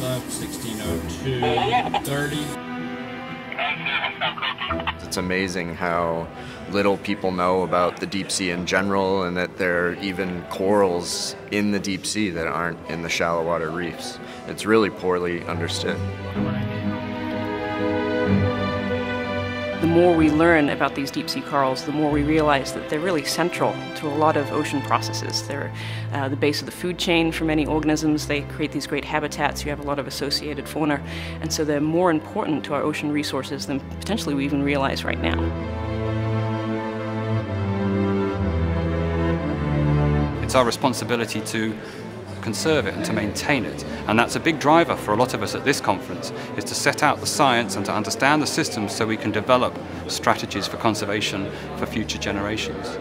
left, 1602, 30. It's amazing how little people know about the deep sea in general, and that there are even corals in the deep sea that aren't in the shallow water reefs. It's really poorly understood. The more we learn about these deep sea corals, the more we realize that they're really central to a lot of ocean processes. They're the base of the food chain for many organisms. They create these great habitats. You have a lot of associated fauna, and so they're more important to our ocean resources than potentially we even realize right now. It's our responsibility to conserve it and to maintain it. And that's a big driver for a lot of us at this conference, is to set out the science and to understand the systems so we can develop strategies for conservation for future generations.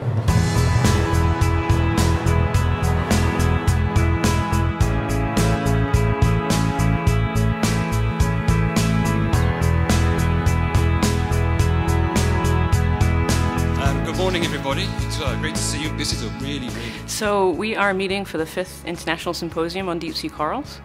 Good morning, everybody. It's great to see you. This is a really So we are meeting for the 5th International Symposium on Deep Sea Corals.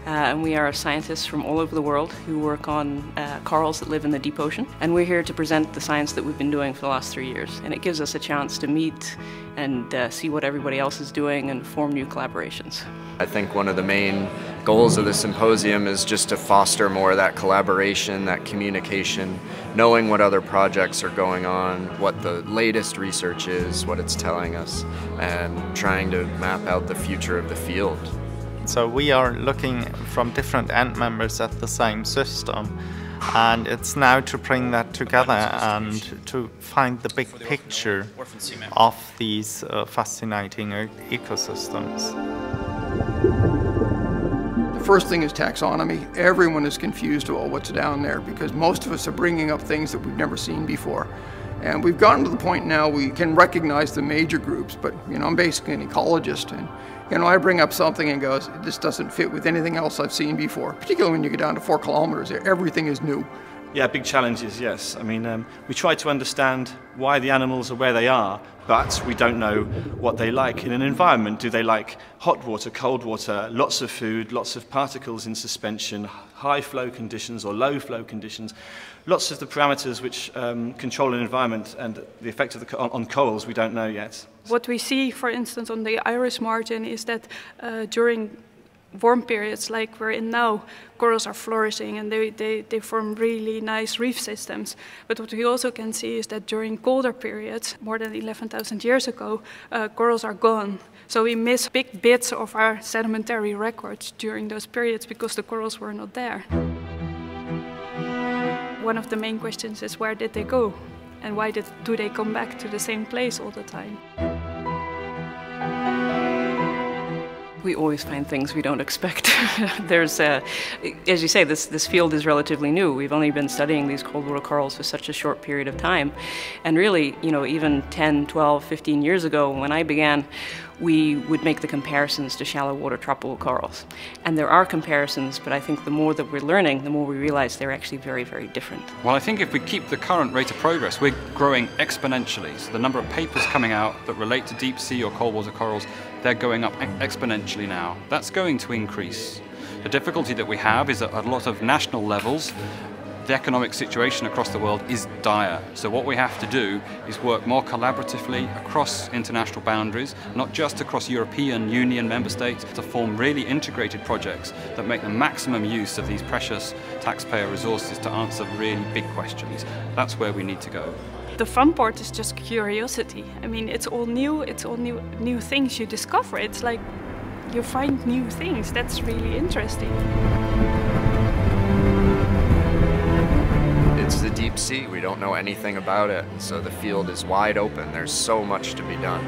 And we are scientists from all over the world who work on corals that live in the deep ocean. And we're here to present the science that we've been doing for the last 3 years. And it gives us a chance to meet and see what everybody else is doing and form new collaborations. I think one of the main goals of the symposium is just to foster more of that collaboration, that communication, knowing what other projects are going on, what the latest research is, what it's telling us, and trying to map out the future of the field. So we are looking from different end members at the same system, and it's now to bring that together and to find the big picture of these fascinating ecosystems. The first thing is taxonomy. Everyone is confused about what's down there because most of us are bringing up things that we've never seen before. And we've gotten to the point now we can recognize the major groups, but I'm basically an ecologist, and I bring up something and goes, this doesn't fit with anything else I've seen before, particularly when you get down to 4 kilometers, everything is new. Yeah, big challenges, yes. I mean, we try to understand why the animals are where they are, but we don't know what they like in an environment. Do they like hot water, cold water, lots of food, lots of particles in suspension, high flow conditions or low flow conditions? Lots of the parameters which control an environment and the effect of on corals we don't know yet. What we see, for instance, on the iris margin is that during warm periods like we're in now, corals are flourishing and they form really nice reef systems. But what we also can see is that during colder periods, more than 11,000 years ago, corals are gone. So we miss big bits of our sedimentary records during those periods because the corals were not there. One of the main questions is, where did they go? And why do they come back to the same place all the time? We always find things we don't expect. There's, as you say, this field is relatively new. We've only been studying these cold water corals for such a short period of time. And really, even 10, 12, 15 years ago when I began, we would make the comparisons to shallow water tropical corals. And there are comparisons, but I think the more that we're learning, the more we realize they're actually very, very different. Well, I think if we keep the current rate of progress, we're growing exponentially. So the number of papers coming out that relate to deep sea or cold water corals, they're going up exponentially now. That's going to increase. The difficulty that we have is at a lot of national levels, the economic situation across the world is dire. So what we have to do is work more collaboratively across international boundaries, not just across European Union member states, to form really integrated projects that make the maximum use of these precious taxpayer resources to answer really big questions. That's where we need to go. The fun part is just curiosity. I mean, it's all new things you discover. It's like you find new things. That's really interesting. It's the deep sea. We don't know anything about it, so the field is wide open. There's so much to be done.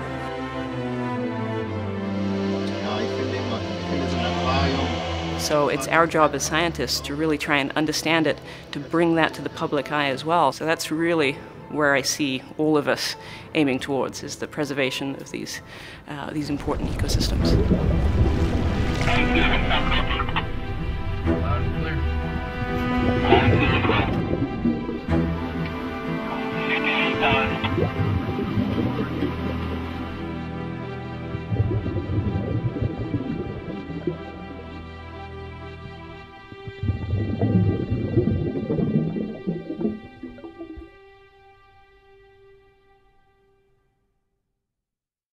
So it's our job as scientists to really try and understand it, to bring that to the public eye as well. So that's really where I see all of us aiming towards, is the preservation of these important ecosystems. Loud and clear.